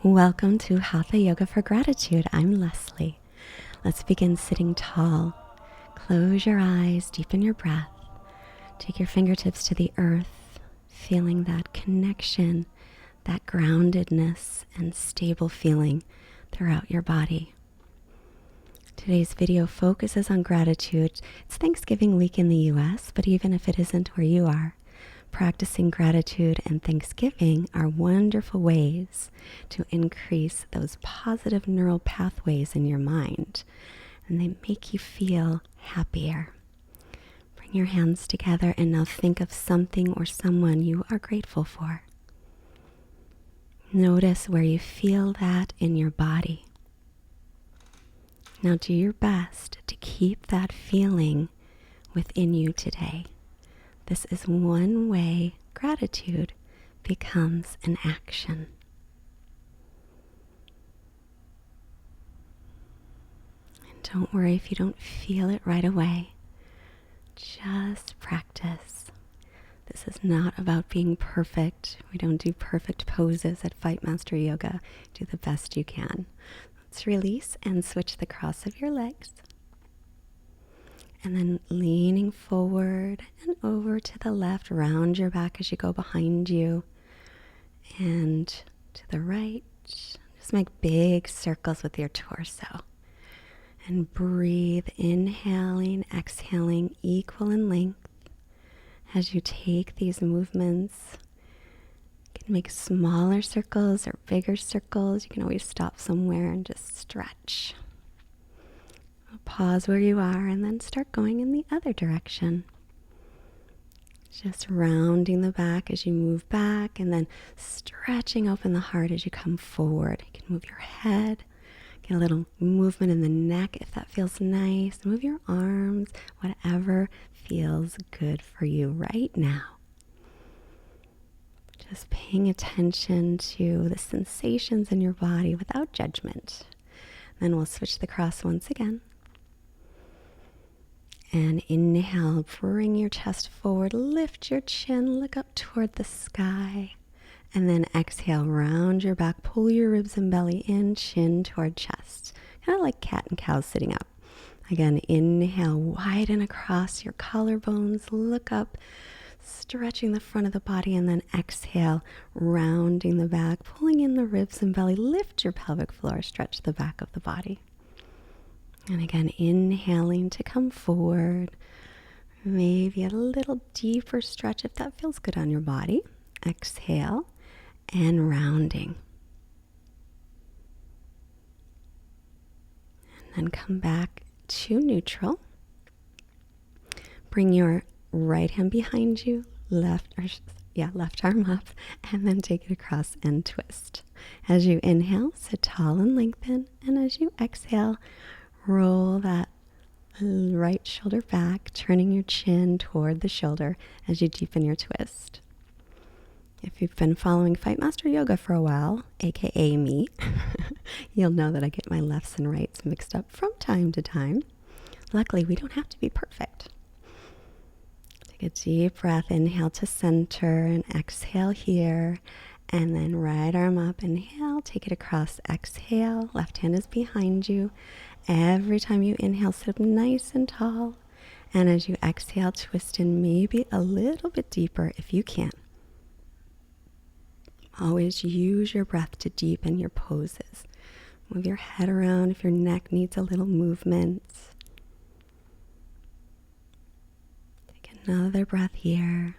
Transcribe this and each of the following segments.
Welcome to Hatha Yoga for Gratitude. I'm Lesley. Let's begin sitting tall. Close your eyes, deepen your breath. Take your fingertips to the earth, feeling that connection, that groundedness and stable feeling throughout your body. Today's video focuses on gratitude. It's Thanksgiving week in the US, but even if it isn't where you are, practicing gratitude and Thanksgiving are wonderful ways to increase those positive neural pathways in your mind, and they make you feel happier. Bring your hands together and now think of something or someone you are grateful for. Notice where you feel that in your body. Now do your best to keep that feeling within you today. This is one way gratitude becomes an action. And don't worry if you don't feel it right away. Just practice. This is not about being perfect. We don't do perfect poses at Fightmaster Yoga. Do the best you can. Let's release and switch the cross of your legs. And then leaning forward and over to the left, round your back as you go behind you. And to the right, just make big circles with your torso. And breathe, inhaling, exhaling, equal in length. As you take these movements, you can make smaller circles or bigger circles. You can always stop somewhere and just stretch. Pause where you are and then start going in the other direction. Just rounding the back as you move back and then stretching open the heart as you come forward. You can move your head, get a little movement in the neck if that feels nice. Move your arms, whatever feels good for you right now. Just paying attention to the sensations in your body without judgment. Then we'll switch the cross once again. And inhale, bring your chest forward, lift your chin, look up toward the sky. And then exhale, round your back, pull your ribs and belly in, chin toward chest. Kind of like cat and cow sitting up. Again, inhale, widen across your collarbones, look up, stretching the front of the body, and then exhale, rounding the back, pulling in the ribs and belly, lift your pelvic floor, stretch the back of the body. And again, inhaling to come forward. Maybe a little deeper stretch if that feels good on your body. Exhale and rounding. And then come back to neutral. Bring your right hand behind you, left arm up, and then take it across and twist. As you inhale, sit tall and lengthen. And as you exhale, roll that right shoulder back, turning your chin toward the shoulder as you deepen your twist. If you've been following Fightmaster Yoga for a while, aka me, you'll know that I get my lefts and rights mixed up from time to time. Luckily, we don't have to be perfect. Take a deep breath, inhale to center and exhale here. And then right arm up, inhale, take it across, exhale, left hand is behind you. Every time you inhale, sit up nice and tall. And as you exhale, twist in maybe a little bit deeper if you can. Always use your breath to deepen your poses. Move your head around if your neck needs a little movement. Take another breath here.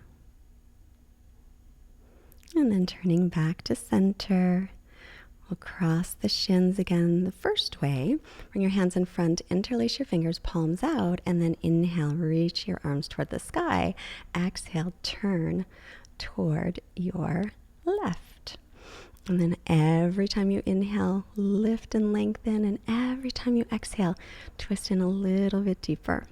And then turning back to center. We'll cross the shins again the first way. Bring your hands in front, interlace your fingers, palms out, and then inhale, reach your arms toward the sky. Exhale, turn toward your left. And then every time you inhale, lift and lengthen, and every time you exhale, twist in a little bit deeper.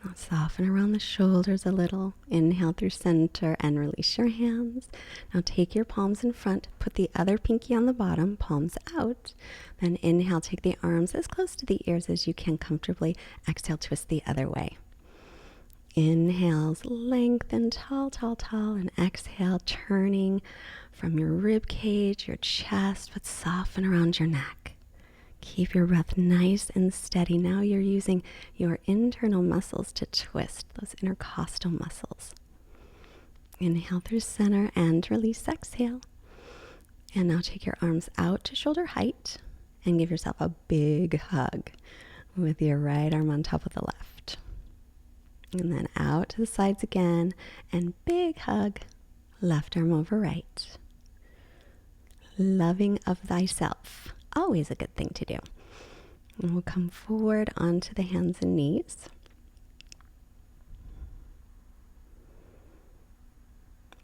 Now soften around the shoulders a little. Inhale through center and release your hands. Now take your palms in front, put the other pinky on the bottom, palms out. Then inhale, take the arms as close to the ears as you can comfortably. Exhale, twist the other way. Inhales, lengthen, tall, tall, tall, and exhale, turning from your rib cage, your chest, but soften around your neck. Keep your breath nice and steady. Now you're using your internal muscles to twist, those intercostal muscles. Inhale through center and release, exhale. And now take your arms out to shoulder height and give yourself a big hug with your right arm on top of the left. And then out to the sides again, and big hug, left arm over right. Loving of thyself, always a good thing to do. And we'll come forward onto the hands and knees.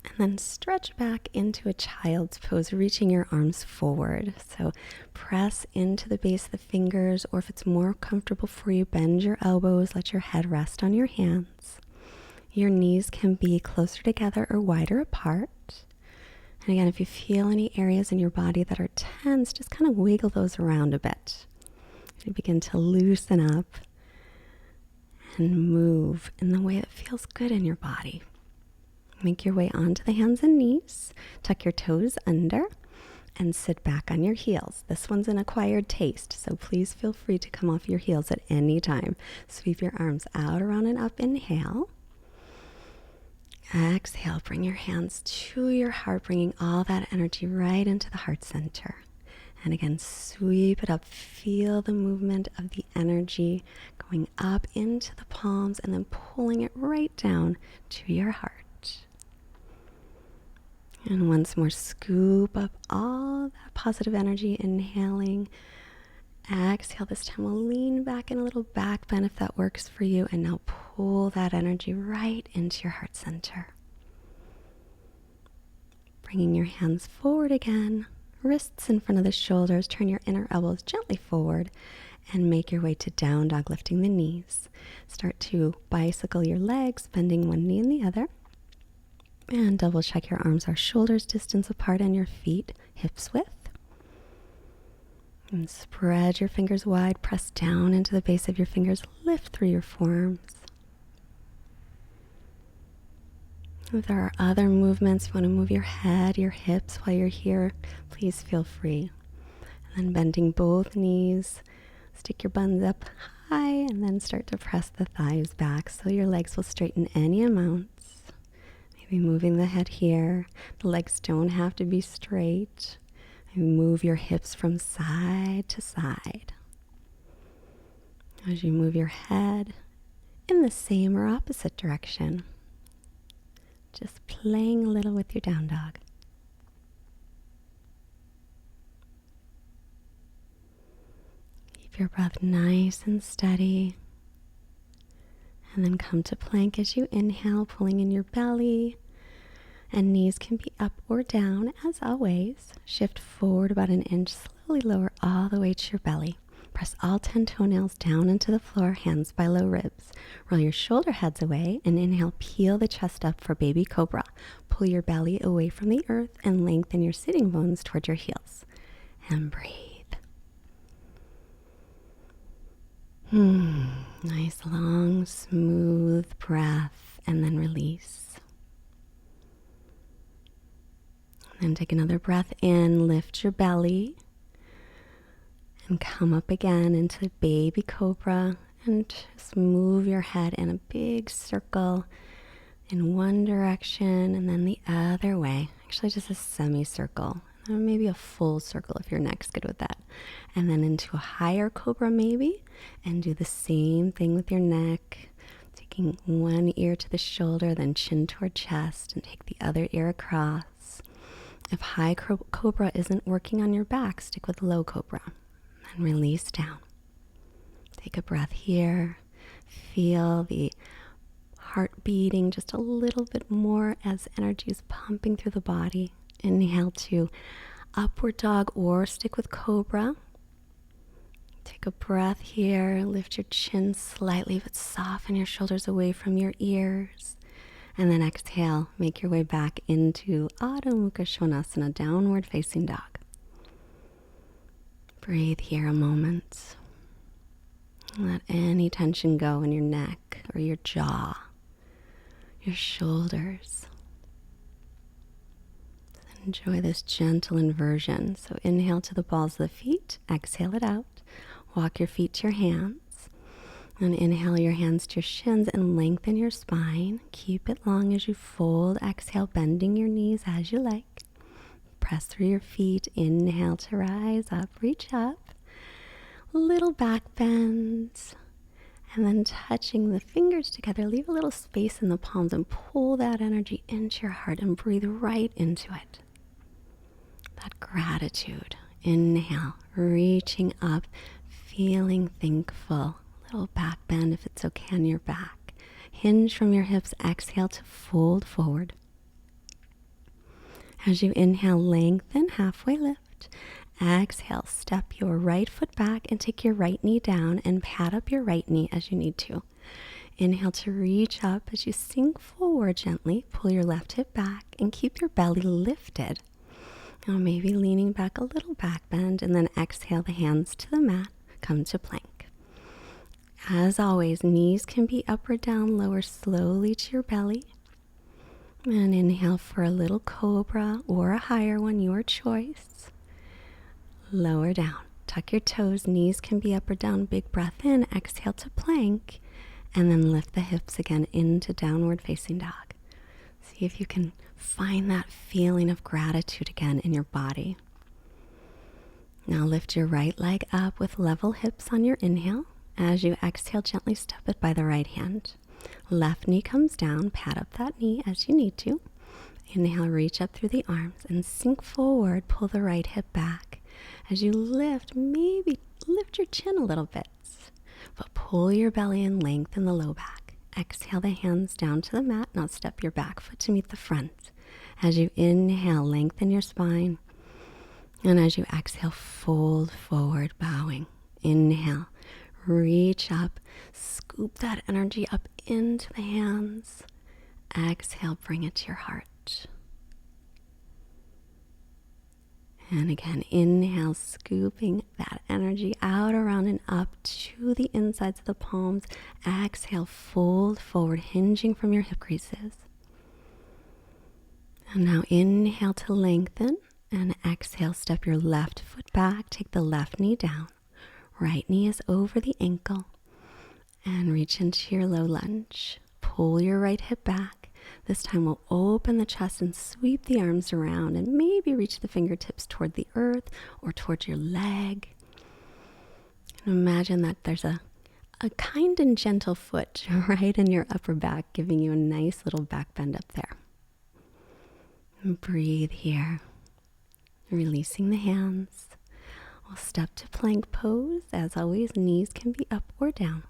And then stretch back into a child's pose, reaching your arms forward. So press into the base of the fingers, or if it's more comfortable for you, bend your elbows, let your head rest on your hands. Your knees can be closer together or wider apart. And again, if you feel any areas in your body that are tense, just kind of wiggle those around a bit. You begin to loosen up and move in the way that feels good in your body. Make your way onto the hands and knees, tuck your toes under, and sit back on your heels. This one's an acquired taste, so please feel free to come off your heels at any time. Sweep your arms out, around, and up. Inhale. Exhale, bring your hands to your heart, bringing all that energy right into the heart center. And again, sweep it up. Feel the movement of the energy going up into the palms and then pulling it right down to your heart. And once more, scoop up all that positive energy, inhaling. Exhale, this time we'll lean back in a little back bend if that works for you. And now pull that energy right into your heart center. Bringing your hands forward again, wrists in front of the shoulders. Turn your inner elbows gently forward and make your way to down dog, lifting the knees. Start to bicycle your legs, bending one knee and the other. And double check your arms are shoulders distance apart and your feet hips width. And spread your fingers wide, press down into the base of your fingers, lift through your forearms. If there are other movements, if you want to move your head, your hips while you're here, please feel free. And then bending both knees, stick your buns up high and then start to press the thighs back so your legs will straighten any amounts. Maybe moving the head here. The legs don't have to be straight. And move your hips from side to side. As you move your head in the same or opposite direction. Just playing a little with your down dog. Keep your breath nice and steady. And then come to plank as you inhale, pulling in your belly. And knees can be up or down, as always. Shift forward about an inch, slowly lower all the way to your belly. Press all 10 toenails down into the floor, hands by low ribs. Roll your shoulder heads away and inhale, peel the chest up for baby cobra. Pull your belly away from the earth and lengthen your sitting bones toward your heels. And breathe. Nice long, smooth breath, and then release. And take another breath in, lift your belly, and come up again into baby cobra, and just move your head in a big circle in one direction and then the other way. Actually, just a semicircle, or maybe a full circle if your neck's good with that. And then into a higher cobra maybe, and do the same thing with your neck, taking one ear to the shoulder, then chin toward chest, and take the other ear across. If high cobra isn't working on your back, stick with low cobra and release down. Take a breath here. Feel the heart beating just a little bit more as energy is pumping through the body. Inhale to upward dog or stick with cobra. Take a breath here. Lift your chin slightly, but soften your shoulders away from your ears. And then exhale, make your way back into Adho Mukha Svanasana, downward facing dog. Breathe here a moment. Let any tension go in your neck or your jaw. your shoulders. Enjoy this gentle inversion. So inhale to the balls of the feet, exhale it out. Walk your feet to your hands. And inhale your hands to your shins and lengthen your spine. Keep it long as you fold. Exhale, bending your knees as you like. Press through your feet. Inhale to rise up, reach up. Little back bends. And then touching the fingers together, leave a little space in the palms and pull that energy into your heart and breathe right into it. That gratitude. Inhale, reaching up, feeling thankful. Little back bend if it's okay on your back. Hinge from your hips. Exhale to fold forward. As you inhale, lengthen, halfway lift. Exhale, step your right foot back and take your right knee down and pat up your right knee as you need to. Inhale to reach up as you sink forward gently. Pull your left hip back and keep your belly lifted. Now maybe leaning back a little back bend, and then exhale the hands to the mat. Come to plank. As always, knees can be up or down. Lower slowly to your belly. And inhale for a little cobra or a higher one, your choice. Lower down. Tuck your toes. Knees can be up or down. Big breath in. Exhale to plank. And then lift the hips again into downward facing dog. See if you can find that feeling of gratitude again in your body. Now lift your right leg up with level hips on your inhale. As you exhale, gently step it by the right hand. Left knee comes down. Pat up that knee as you need to. Inhale, reach up through the arms and sink forward. Pull the right hip back. As you lift, maybe lift your chin a little bit, but pull your belly and lengthen the low back. Exhale the hands down to the mat. Now step your back foot to meet the front. As you inhale, lengthen your spine. And as you exhale, fold forward, bowing. Inhale, reach up, scoop that energy up into the hands. Exhale, bring it to your heart. And again, inhale, scooping that energy out, around, and up to the insides of the palms. Exhale, fold forward, hinging from your hip creases. And now inhale to lengthen, and exhale, step your left foot back. Take the left knee down. Right knee is over the ankle. And reach into your low lunge. Pull your right hip back. This time we'll open the chest and sweep the arms around and maybe reach the fingertips toward the earth or towards your leg. And imagine that there's a kind and gentle foot right in your upper back, giving you a nice little back bend up there. And breathe here, releasing the hands. We'll step to plank pose. As always, knees can be up or down.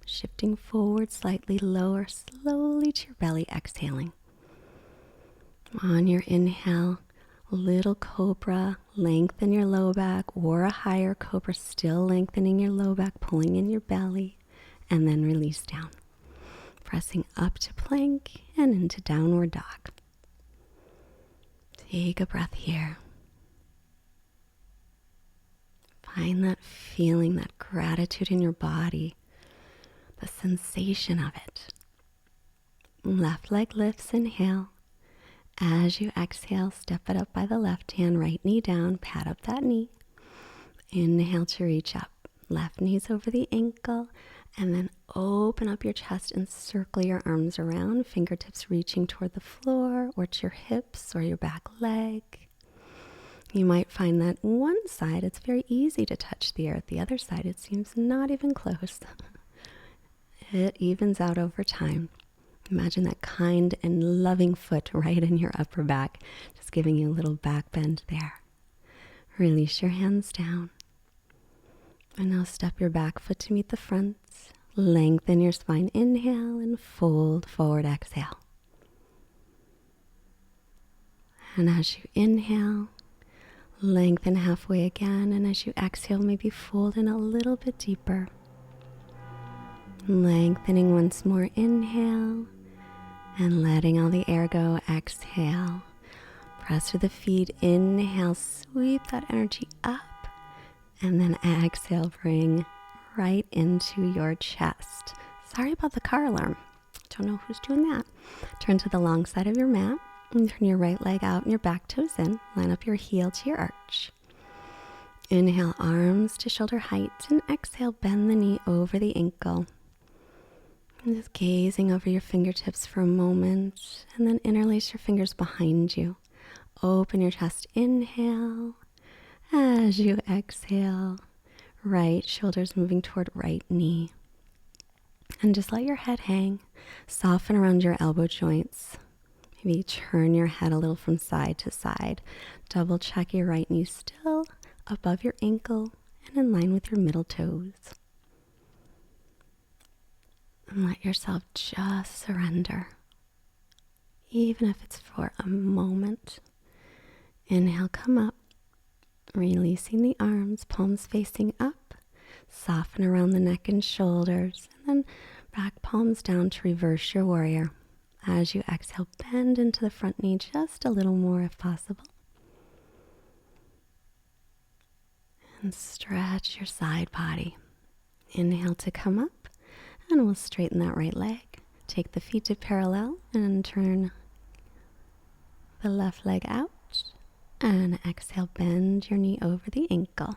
Shifting forward, slightly lower, slowly to your belly, exhaling. On your inhale, little cobra, lengthen your low back, or a higher cobra, still lengthening your low back, pulling in your belly, and then release down. Pressing up to plank and into downward dog. Take a breath here. Find that feeling, that gratitude in your body. The sensation of it. Left leg lifts, inhale. As you exhale, step it up by the left hand, right knee down, pat up that knee. Inhale to reach up. Left knee's over the ankle, and then open up your chest and circle your arms around, fingertips reaching toward the floor or to your hips or your back leg. You might find that one side, it's very easy to touch the earth. The other side, it seems not even close. It evens out over time. Imagine that kind and loving foot right in your upper back, just giving you a little back bend there. Release your hands down. And now step your back foot to meet the front. Lengthen your spine. Inhale and fold forward. Exhale. And as you inhale, lengthen halfway again. And as you exhale, maybe fold in a little bit deeper. Lengthening once more, inhale, and letting all the air go, exhale. Press through the feet, inhale, sweep that energy up, and then exhale, bring right into your chest. Sorry about the car alarm. Don't know who's doing that. Turn to the long side of your mat and turn your right leg out and your back toes in. Line up your heel to your arch. Inhale, arms to shoulder height, and exhale, bend the knee over the ankle. And just gazing over your fingertips for a moment, and then interlace your fingers behind you. Open your chest, inhale. As you exhale, right shoulder's moving toward right knee. And just let your head hang. Soften around your elbow joints. Maybe turn your head a little from side to side. Double check your right knee still above your ankle and in line with your middle toes. And let yourself just surrender, even if it's for a moment. Inhale, come up, releasing the arms, palms facing up. Soften around the neck and shoulders, and then back palms down to reverse your warrior. As you exhale, bend into the front knee just a little more if possible. And stretch your side body. Inhale to come up, and we'll straighten that right leg. Take the feet to parallel and turn the left leg out. And exhale, bend your knee over the ankle.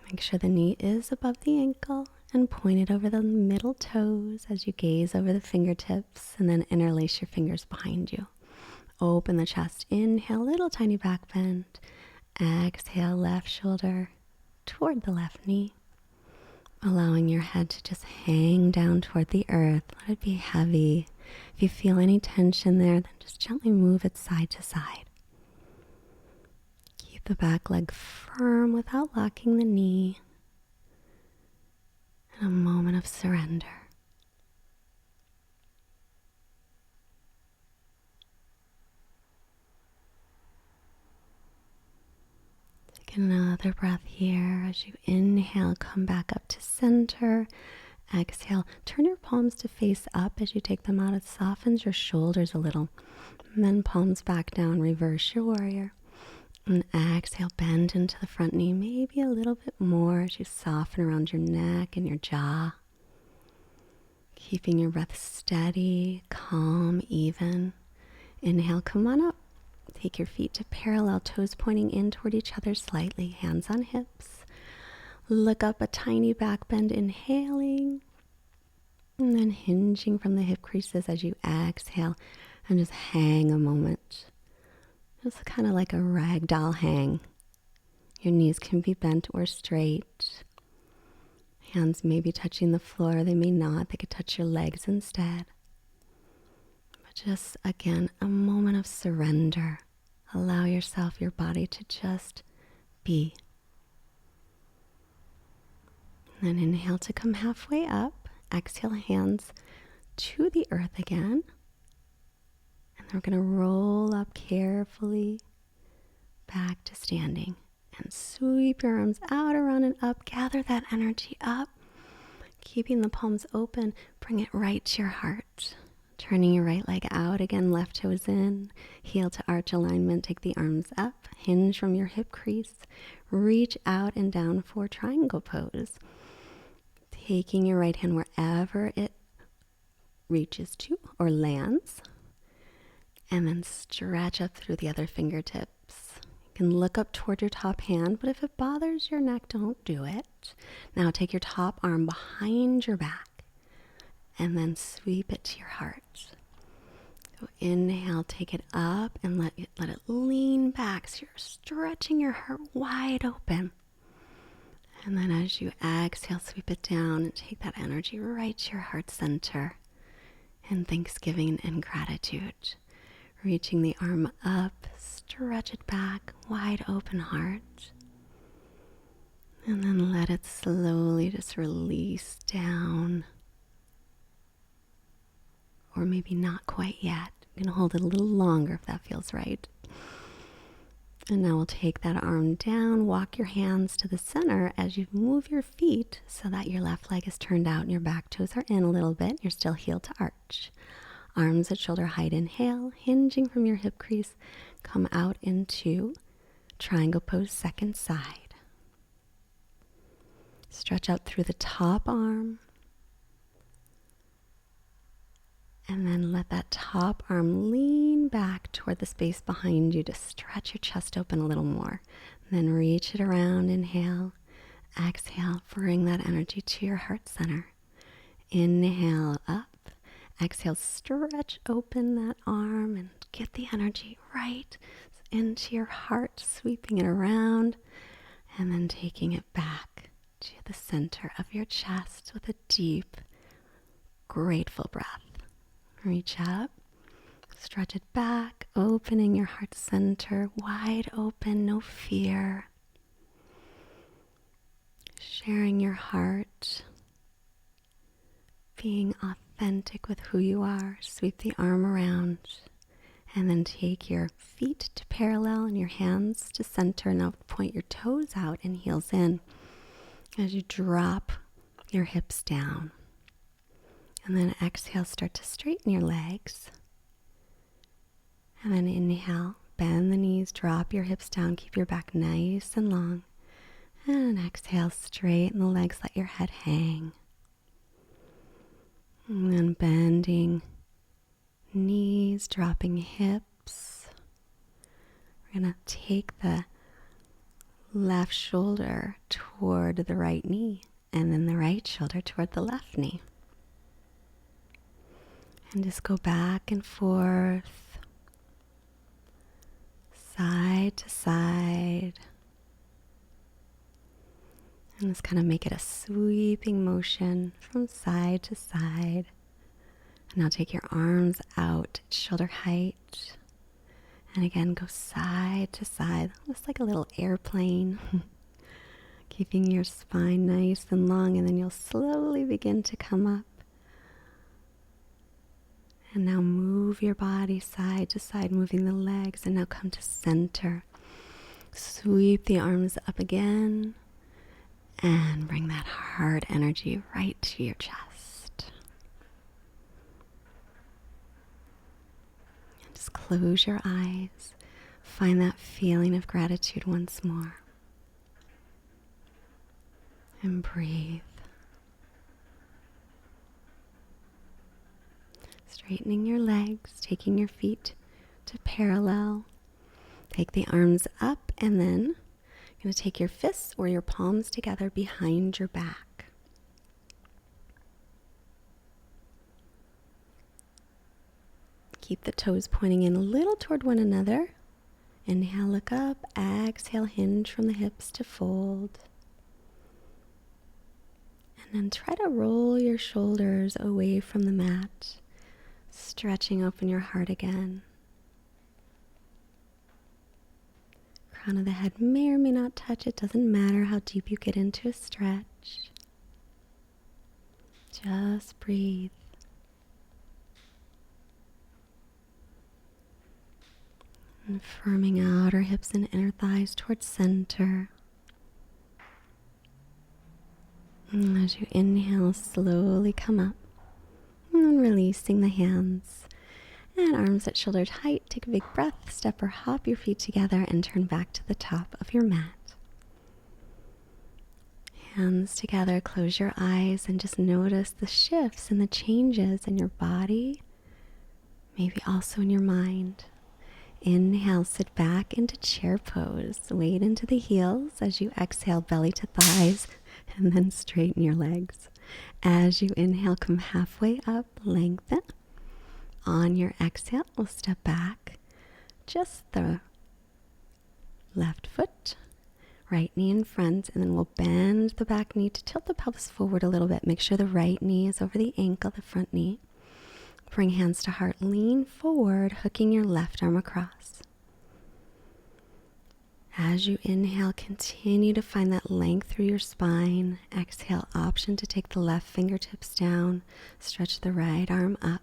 Make sure the knee is above the ankle and point it over the middle toes as you gaze over the fingertips, and then interlace your fingers behind you. Open the chest, inhale, little tiny back bend. Exhale, left shoulder toward the left knee. Allowing your head to just hang down toward the earth. Let it be heavy. If you feel any tension there, then just gently move it side to side. Keep the back leg firm without locking the knee. And a moment of surrender. Take another breath here. As you inhale, come back up to center. Exhale, turn your palms to face up as you take them out. It softens your shoulders a little. And then palms back down, reverse your warrior. And exhale, bend into the front knee, maybe a little bit more as you soften around your neck and your jaw. Keeping your breath steady, calm, even. Inhale, come on up. Take your feet to parallel, toes pointing in toward each other slightly, hands on hips. Look up, a tiny back bend, inhaling. And then hinging from the hip creases as you exhale, and just hang a moment. Just kind of like a ragdoll hang. Your knees can be bent or straight. Hands may be touching the floor, they may not. They could touch your legs instead. But just, again, a moment of surrender. Allow yourself, your body to just be. And then inhale to come halfway up. Exhale, hands to the earth again. And then we're going to roll up carefully back to standing. And sweep your arms out, around, and up. Gather that energy up. Keeping the palms open, bring it right to your heart. Turning your right leg out. Again, left toes in. Heel to arch alignment. Take the arms up. Hinge from your hip crease. Reach out and down for triangle pose. Taking your right hand wherever it reaches to or lands. And then stretch up through the other fingertips. You can look up toward your top hand, but if it bothers your neck, don't do it. Now take your top arm behind your back and then sweep it to your heart. So inhale, take it up and let it lean back so you're stretching your heart wide open. And then as you exhale, sweep it down and take that energy right to your heart center in thanksgiving and gratitude. Reaching the arm up, stretch it back, wide open heart. And then let it slowly just release down. Or maybe not quite yet. You can hold it a little longer if that feels right. And now we'll take that arm down, walk your hands to the center as you move your feet so that your left leg is turned out and your back toes are in a little bit. You're still heel to arch. Arms at shoulder height, inhale, hinging from your hip crease. Come out into triangle pose, second side. Stretch out through the top arm. And then let that top arm lean back toward the space behind you to stretch your chest open a little more. Then reach it around, inhale. Exhale, bring that energy to your heart center. Inhale up. Exhale, stretch open that arm and get the energy right into your heart, sweeping it around. And then taking it back to the center of your chest with a deep, grateful breath. Reach up, stretch it back, opening your heart center wide open, no fear. Sharing your heart, being authentic with who you are. Sweep the arm around and then take your feet to parallel and your hands to center. Now point your toes out and heels in as you drop your hips down. And then exhale, start to straighten your legs. And then inhale, bend the knees, drop your hips down, keep your back nice and long. And exhale, straighten the legs, let your head hang. And then bending knees, dropping hips. We're going to take the left shoulder toward the right knee and then the right shoulder toward the left knee. And just go back and forth, side to side. And just kind of make it a sweeping motion from side to side. And now take your arms out, shoulder height. And again, go side to side, just like a little airplane. Keeping your spine nice and long, and then you'll slowly begin to come up. And now move your body side to side, moving the legs, and now come to center. Sweep the arms up again, and bring that heart energy right to your chest. And just close your eyes. Find that feeling of gratitude once more. And breathe. Straightening your legs, taking your feet to parallel. Take the arms up and then you're going to take your fists or your palms together behind your back. Keep the toes pointing in a little toward one another. Inhale, look up. Exhale, hinge from the hips to fold. And then try to roll your shoulders away from the mat. Stretching open your heart again. Crown of the head may or may not touch. It doesn't matter how deep you get into a stretch. Just breathe. And firming outer hips and inner thighs towards center. And as you inhale, slowly come up. And releasing the hands and arms at shoulder height. Take a big breath, step or hop your feet together and turn back to the top of your mat. Hands together, close your eyes and just notice the shifts and the changes in your body, maybe also in your mind. Inhale, sit back into chair pose. Weight into the heels as you exhale, belly to thighs, and then straighten your legs. As you inhale, come halfway up, lengthen. On your exhale, we'll step back. Just the left foot, right knee in front, and then we'll bend the back knee to tilt the pelvis forward a little bit. Make sure the right knee is over the ankle, the front knee. Bring hands to heart, lean forward, hooking your left arm across. As you inhale, continue to find that length through your spine. Exhale, option to take the left fingertips down. Stretch the right arm up.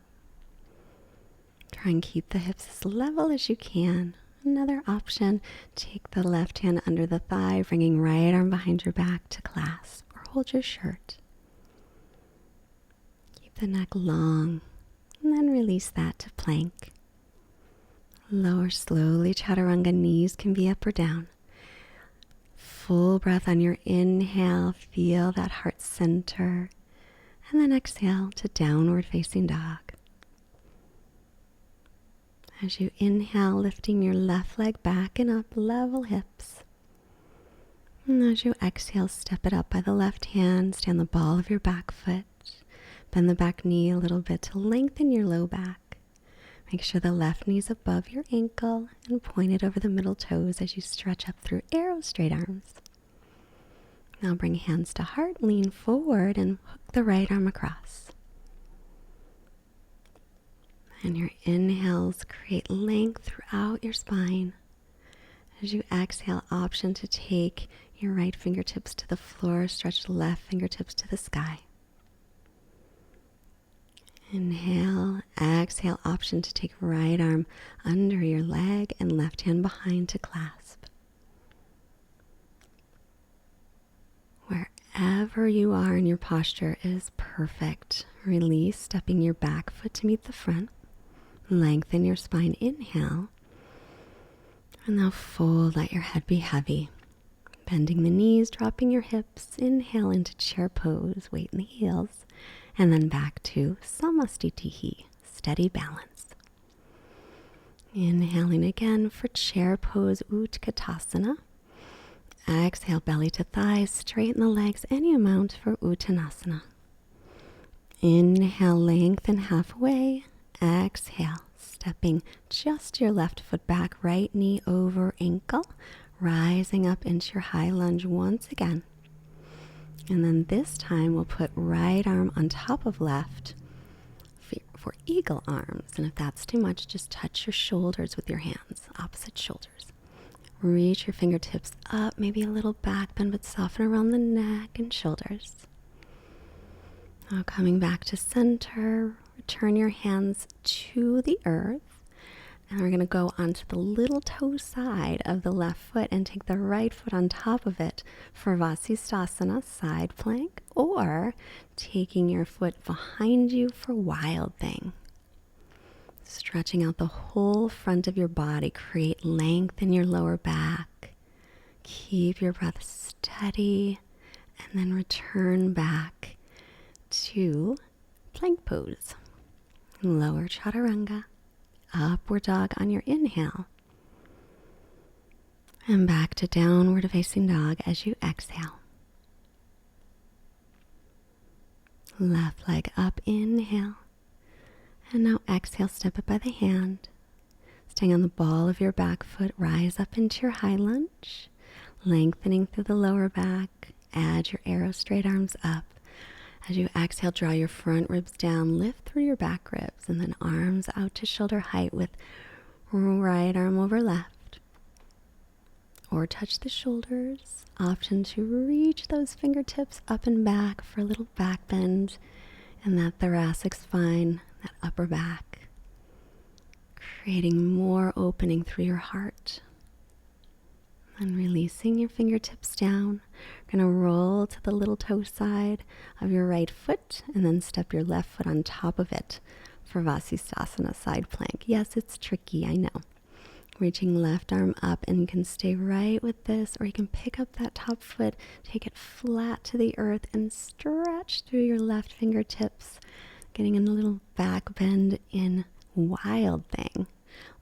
Try and keep the hips as level as you can. Another option, take the left hand under the thigh, bringing right arm behind your back to clasp or hold your shirt. Keep the neck long and then release that to plank. Lower slowly, chaturanga. Knees can be up or down. Full breath on your inhale. Feel that heart center. And then exhale to downward facing dog. As you inhale, lifting your left leg back and up, level hips. And as you exhale, step it up by the left hand, stand the ball of your back foot. Bend the back knee a little bit to lengthen your low back. Make sure the left knee's above your ankle and point it over the middle toes as you stretch up through arrow straight arms. Now bring hands to heart, lean forward and hook the right arm across. And your inhales create length throughout your spine. As you exhale, option to take your right fingertips to the floor, stretch the left fingertips to the sky. Inhale, exhale, option to take right arm under your leg and left hand behind to clasp. Wherever you are in your posture is perfect. Release, stepping your back foot to meet the front. Lengthen your spine, inhale. And now fold, let your head be heavy. Bending the knees, dropping your hips. Inhale into chair pose, weight in the heels. And then back to Samastitihi, steady balance. Inhaling again for chair pose, Utkatasana. Exhale, belly to thighs, straighten the legs any amount for Uttanasana. Inhale, lengthen halfway. Exhale, stepping just your left foot back, right knee over ankle, rising up into your high lunge once again. And then this time we'll put right arm on top of left for eagle arms. And if that's too much, just touch your shoulders with your hands, opposite shoulders. Reach your fingertips up, maybe a little back bend, but soften around the neck and shoulders. Now coming back to center, return your hands to the earth. And we're going to go onto the little toe side of the left foot and take the right foot on top of it for Matsyasana, side plank, or taking your foot behind you for wild thing. Stretching out the whole front of your body, create length in your lower back. Keep your breath steady and then return back to plank pose. Lower chaturanga, upward dog on your inhale. And back to downward facing dog as you exhale. Left leg up, inhale. And now exhale, step it by the hand. Staying on the ball of your back foot, rise up into your high lunge. Lengthening through the lower back, add your arrow straight arms up. As you exhale, draw your front ribs down, lift through your back ribs, and then arms out to shoulder height with right arm over left. Or touch the shoulders. Option to reach those fingertips up and back for a little back bend in that thoracic spine, that upper back. Creating more opening through your heart. And releasing your fingertips down. You're going to roll to the little toe side of your right foot and then step your left foot on top of it for Matsyasana, side plank. Yes, it's tricky, I know. Reaching left arm up, and you can stay right with this, or you can pick up that top foot, take it flat to the earth and stretch through your left fingertips, getting in a little back bend in wild thing.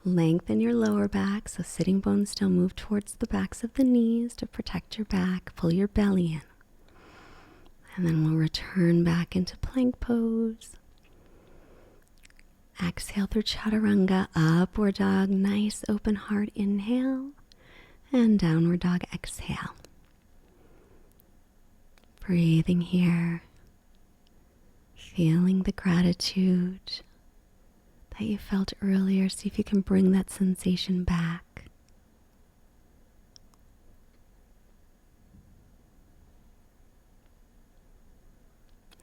Lengthen your lower back, so sitting bones still move towards the backs of the knees to protect your back. Pull your belly in. And then we'll return back into plank pose. Exhale through chaturanga, upward dog, nice open heart, inhale. And downward dog, exhale. Breathing here. Feeling the gratitude that you felt earlier. See if you can bring that sensation back.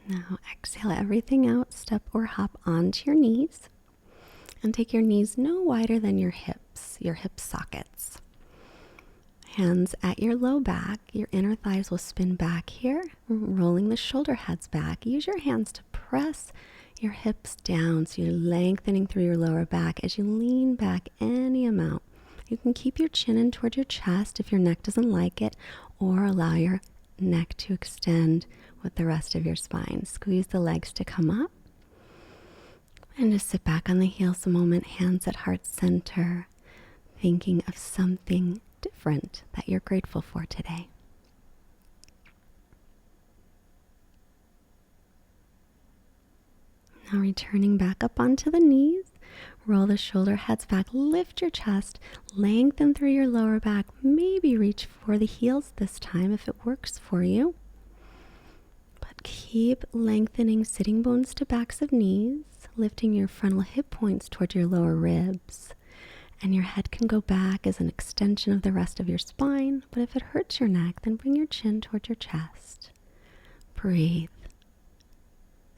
Now exhale everything out, step or hop onto your knees, and take your knees no wider than your hips, your hip sockets. Hands at your low back, your inner thighs will spin back here, rolling the shoulder heads back. Use your hands to press your hips down, so you're lengthening through your lower back as you lean back any amount. You can keep your chin in toward your chest if your neck doesn't like it, or allow your neck to extend with the rest of your spine. Squeeze the legs to come up. And just sit back on the heels a moment, hands at heart center, thinking of something different that you're grateful for today. Now returning back up onto the knees, roll the shoulder heads back, lift your chest, lengthen through your lower back, maybe reach for the heels this time if it works for you. But keep lengthening sitting bones to backs of knees, lifting your frontal hip points toward your lower ribs. And your head can go back as an extension of the rest of your spine, but if it hurts your neck, then bring your chin toward your chest. Breathe.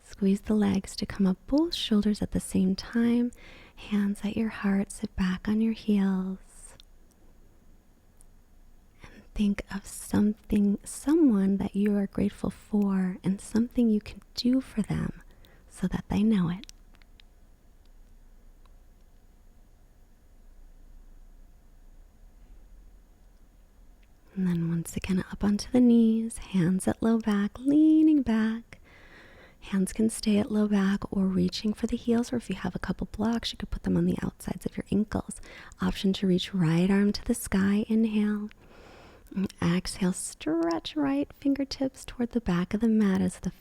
Squeeze the legs to come up both shoulders at the same time. Hands at your heart, sit back on your heels. And think of someone that you are grateful for and something you can do for them so that they know it. And then once again up onto the knees, hands at low back, leaning back. Hands can stay at low back or reaching for the heels, or if you have a couple blocks, you could put them on the outsides of your ankles. Option to reach right arm to the sky, inhale. And exhale, stretch right fingertips toward the back of the mat as the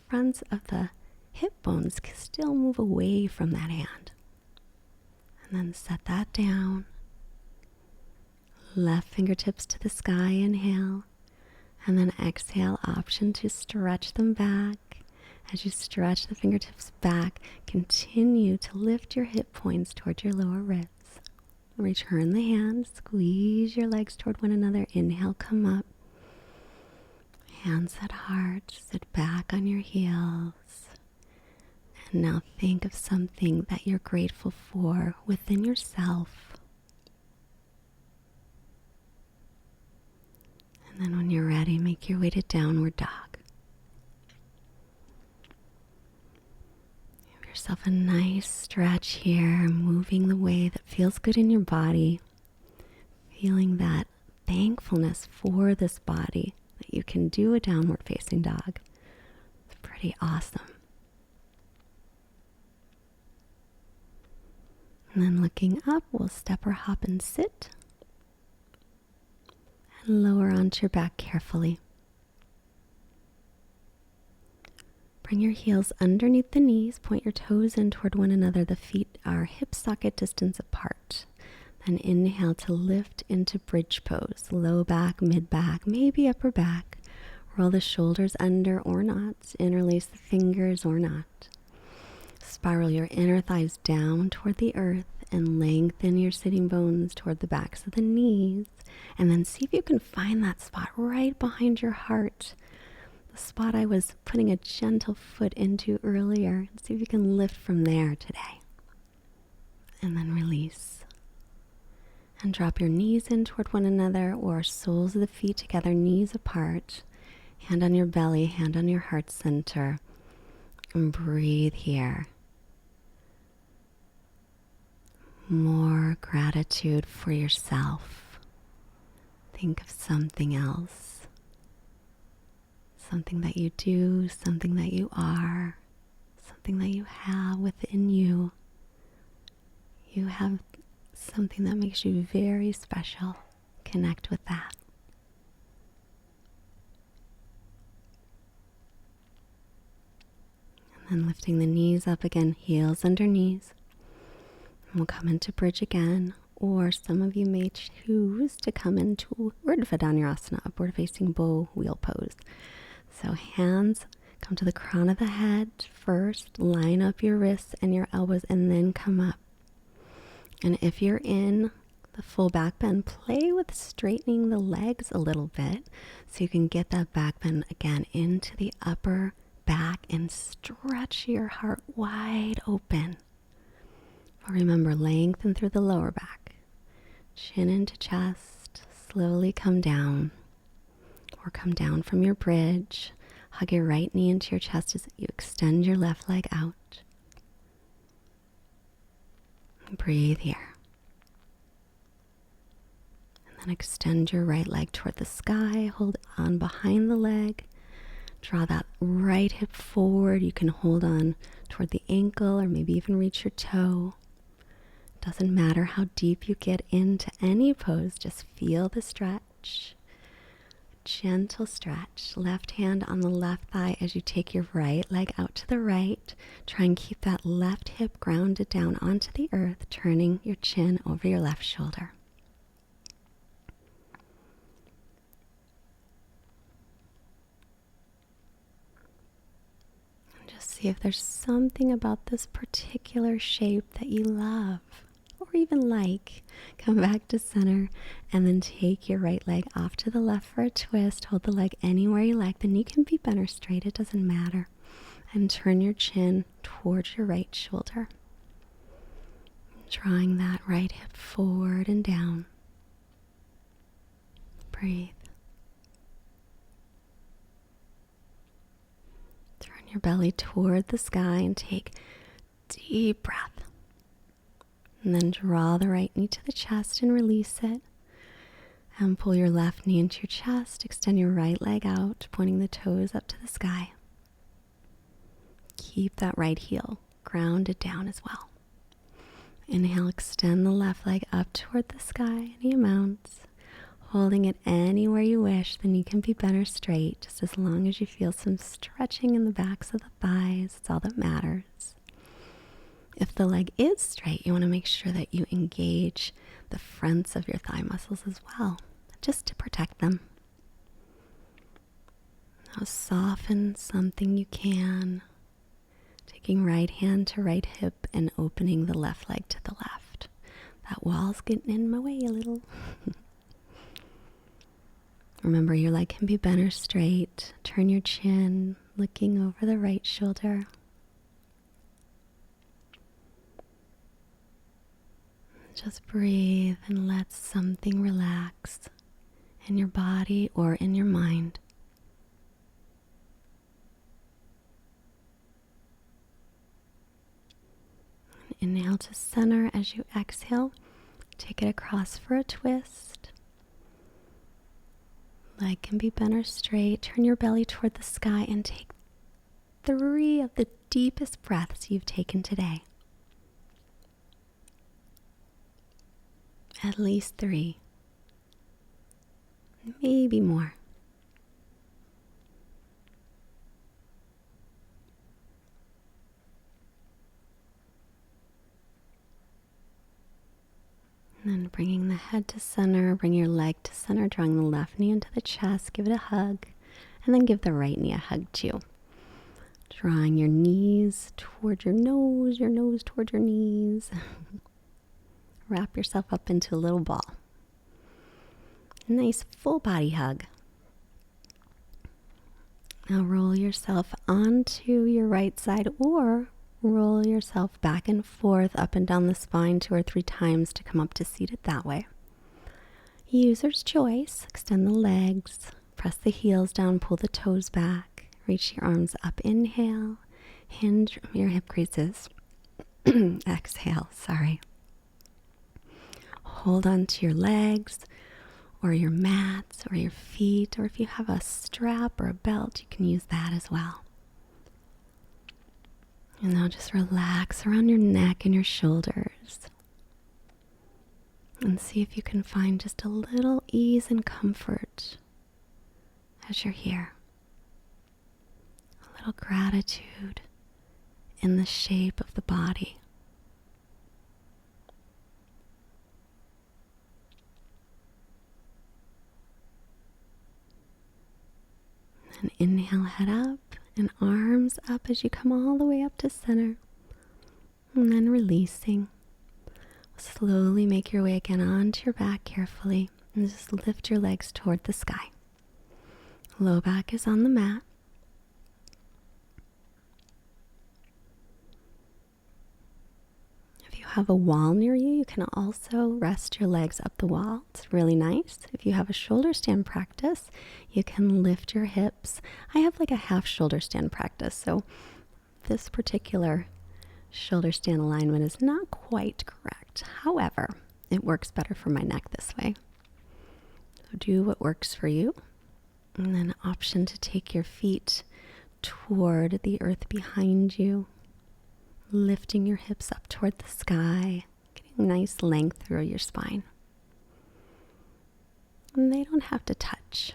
fronts of the hip bones can still move away from that hand. And then set that down. Left fingertips to the sky, inhale. And then exhale, option to stretch them back. As you stretch the fingertips back, continue to lift your hip points toward your lower ribs. Return the hands, squeeze your legs toward one another. Inhale, come up. Hands at heart, sit back on your heels. And now think of something that you're grateful for within yourself. And then when you're ready, make your way to downward dog. Give yourself a nice stretch here, moving the way that feels good in your body. Feeling that thankfulness for this body, that you can do a downward facing dog. It's pretty awesome. And then looking up, we'll step or hop and sit. And lower onto your back carefully. Bring your heels underneath the knees, point your toes in toward one another. The feet are hip socket distance apart. Then inhale to lift into bridge pose. Low back, mid back, maybe upper back. Roll the shoulders under or not. Interlace the fingers or not. Spiral your inner thighs down toward the earth and lengthen your sitting bones toward the backs of the knees. And then see if you can find that spot right behind your heart. The spot I was putting a gentle foot into earlier. And see if you can lift from there today. And then release. And drop your knees in toward one another or soles of the feet together, knees apart. Hand on your belly, hand on your heart center. And breathe here. More gratitude for yourself. Think of something else. Something that you do, something that you are, something that you have within you. You have something that makes you very special. Connect with that. And then lifting the knees up again, heels under knees. And we'll come into bridge again, or some of you may choose to come into Urdhva Dhanurasana, upward facing bow wheel pose. So hands come to the crown of the head first, line up your wrists and your elbows, and then come up. And if you're in the full back bend, play with straightening the legs a little bit so you can get that back bend again into the upper back and stretch your heart wide open. But remember, lengthen through the lower back. Chin into chest, slowly come down. Or come down from your bridge. Hug your right knee into your chest as you extend your left leg out. Breathe here. And then extend your right leg toward the sky. Hold on behind the leg. Draw that right hip forward. You can hold on toward the ankle or maybe even reach your toe. Doesn't matter how deep you get into any pose, just feel the stretch. Gentle stretch. Left hand on the left thigh as you take your right leg out to the right. Try and keep that left hip grounded down onto the earth, turning your chin over your left shoulder. See if there's something about this particular shape that you love or even like. Come back to center and then take your right leg off to the left for a twist. Hold the leg anywhere you like. The knee can be bent or straight, it doesn't matter. And turn your chin towards your right shoulder. Drawing that right hip forward and down. Breathe. Your belly toward the sky and take deep breath. And then draw the right knee to the chest and release it. And pull your left knee into your chest. Extend your right leg out, pointing the toes up to the sky. Keep that right heel grounded down as well. Inhale, extend the left leg up toward the sky, any amounts. Holding it anywhere you wish, the knee can be bent or straight, just as long as you feel some stretching in the backs of the thighs. It's all that matters. If the leg is straight, you want to make sure that you engage the fronts of your thigh muscles as well, just to protect them. Now soften something you can, taking right hand to right hip and opening the left leg to the left. That wall's getting in my way a little. Remember, your leg can be bent or straight. Turn your chin, looking over the right shoulder. Just breathe and let something relax in your body or in your mind. Inhale to center as you exhale. Take it across for a twist. Leg can be bent or straight. Turn your belly toward the sky and take 3 of the deepest breaths you've taken today. At least 3. Maybe more. And then bringing the head to center, bring your leg to center, drawing the left knee into the chest, give it a hug, and then give the right knee a hug too. Drawing your knees toward your nose toward your knees. Wrap yourself up into a little ball. Nice full body hug. Now roll yourself onto your right side or roll yourself back and forth up and down the spine 2 or 3 times to come up to seated that way. User's choice. Extend the legs, press the heels down, pull the toes back, reach your arms up. Inhale, hinge your hip creases. Exhale, sorry. Hold on to your legs or your mats or your feet, or if you have a strap or a belt, you can use that as well. And now just relax around your neck and your shoulders. And see if you can find just a little ease and comfort as you're here. A little gratitude in the shape of the body. And inhale, head up. And arms up as you come all the way up to center. And then releasing. Slowly make your way again onto your back carefully. And just lift your legs toward the sky. Low back is on the mat. If you have a wall near you, you can also rest your legs up the wall. It's really nice. If you have a shoulder stand practice, you can lift your hips. I have like a half shoulder stand practice, so this particular shoulder stand alignment is not quite correct. However, it works better for my neck this way. So do what works for you. And then option to take your feet toward the earth behind you, lifting your hips up toward the sky, getting nice length through your spine. And they don't have to touch.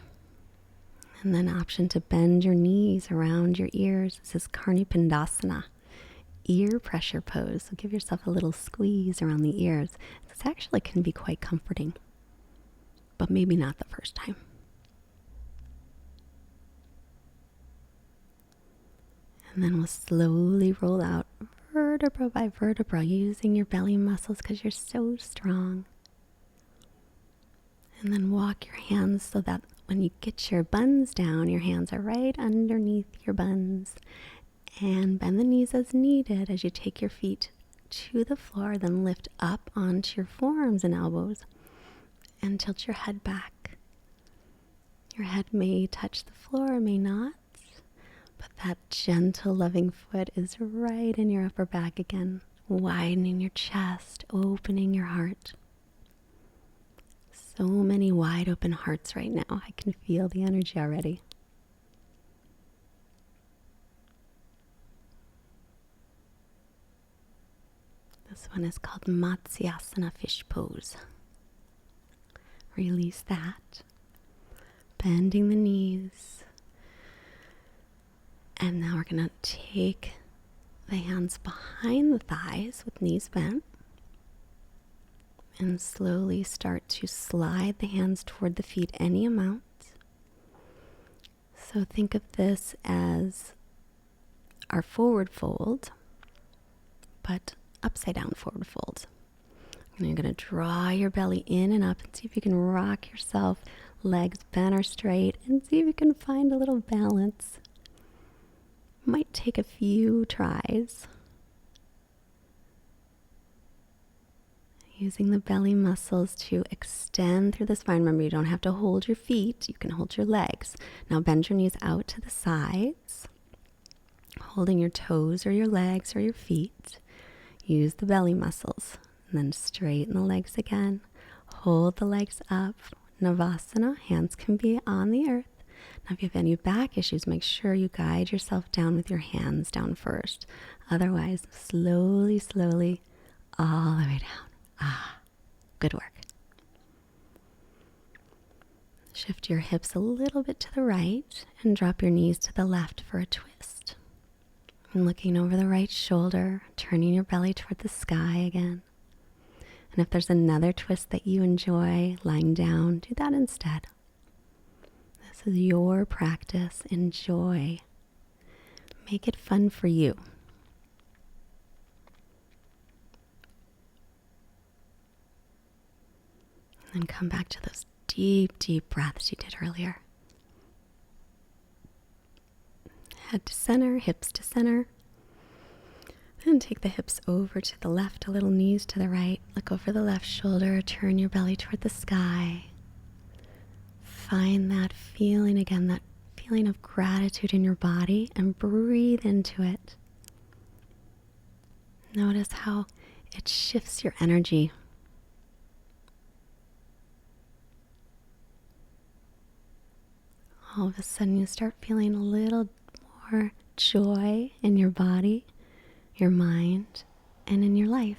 And then option to bend your knees around your ears. This is Karnipandasana, ear pressure pose. So give yourself a little squeeze around the ears. This actually can be quite comforting, but maybe not the first time. And then we'll slowly roll out vertebra by vertebra, using your belly muscles because you're so strong. And then walk your hands so that when you get your buns down, your hands are right underneath your buns. And bend the knees as needed as you take your feet to the floor, then lift up onto your forearms and elbows and tilt your head back. Your head may touch the floor, it may not, but that gentle, loving foot is right in your upper back again, widening your chest, opening your heart. So many wide open hearts right now. I can feel the energy already. This one is called Matsyasana fish pose. Release that. Bending the knees. And now we're going to take the hands behind the thighs with knees bent. And slowly start to slide the hands toward the feet any amount. So think of this as our forward fold, but upside down forward fold. And you're going to draw your belly in and up and see if you can rock yourself, legs bent or straight, and see if you can find a little balance. Might take a few tries. Using the belly muscles to extend through the spine. Remember, you don't have to hold your feet. You can hold your legs. Now bend your knees out to the sides, holding your toes or your legs or your feet. Use the belly muscles. And then straighten the legs again. Hold the legs up. Navasana. Hands can be on the earth. Now if you have any back issues, make sure you guide yourself down with your hands down first. Otherwise, slowly, slowly, all the way down. Good work. Shift your hips a little bit to the right and drop your knees to the left for a twist. And looking over the right shoulder, turning your belly toward the sky again. And if there's another twist that you enjoy, lying down, do that instead. This is your practice. Enjoy. Make it fun for you. And come back to those deep, deep breaths you did earlier. Head to center, hips to center. Then take the hips over to the left, a little knees to the right. Look over the left shoulder, turn your belly toward the sky. Find that feeling again, that feeling of gratitude in your body, and breathe into it. Notice how it shifts your energy. All of a sudden you start feeling a little more joy in your body, your mind, and in your life.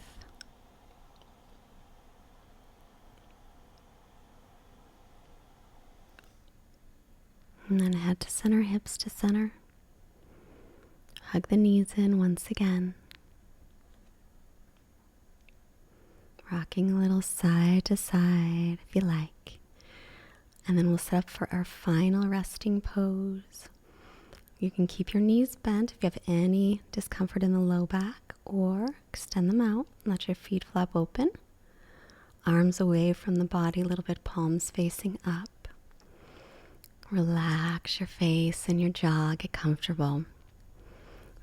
And then head to center, hips to center. Hug the knees in once again. Rocking a little side to side if you like. And then we'll set up for our final resting pose. You can keep your knees bent if you have any discomfort in the low back, or extend them out. Let your feet flap open. Arms away from the body, a little bit, palms facing up. Relax your face and your jaw, get comfortable.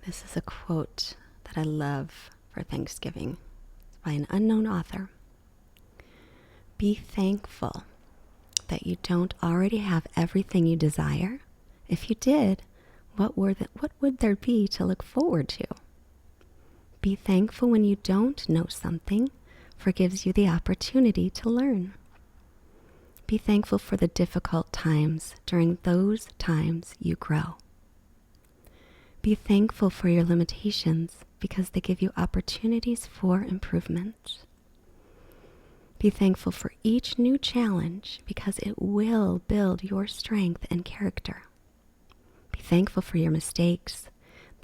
This is a quote that I love for Thanksgiving. It's by an unknown author. Be thankful that you don't already have everything you desire. If you did, what would there be to look forward to? Be thankful when you don't know something, for it gives you the opportunity to learn. Be thankful for the difficult times. During those times, you grow. Be thankful for your limitations because they give you opportunities for improvement. Be thankful for each new challenge because it will build your strength and character. Be thankful for your mistakes.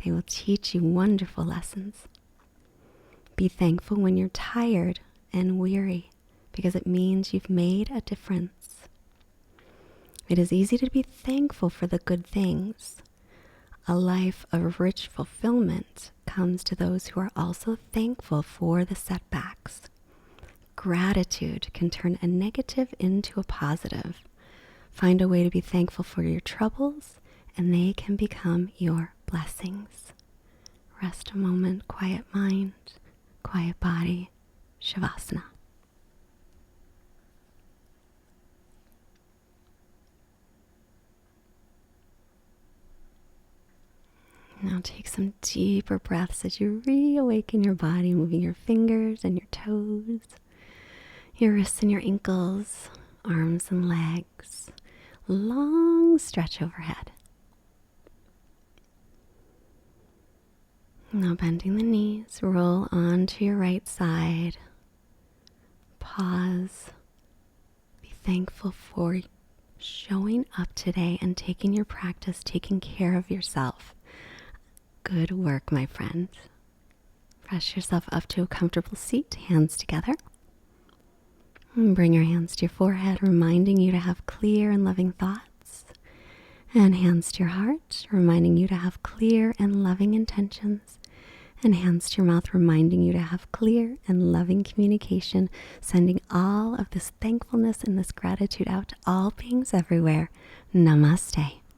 They will teach you wonderful lessons. Be thankful when you're tired and weary because it means you've made a difference. It is easy to be thankful for the good things. A life of rich fulfillment comes to those who are also thankful for the setbacks. Gratitude can turn a negative into a positive. Find a way to be thankful for your troubles, and they can become your blessings. Rest a moment, quiet mind, quiet body, Shavasana. Now take some deeper breaths as you reawaken your body, moving your fingers and your toes, your wrists and your ankles, arms and legs. Long stretch overhead. Now bending the knees, roll onto your right side. Pause. Be thankful for showing up today and taking your practice, taking care of yourself. Good work, my friend. Press yourself up to a comfortable seat, hands together. And bring your hands to your forehead, reminding you to have clear and loving thoughts. And hands to your heart, reminding you to have clear and loving intentions. And hands to your mouth, reminding you to have clear and loving communication, sending all of this thankfulness and this gratitude out to all beings everywhere. Namaste.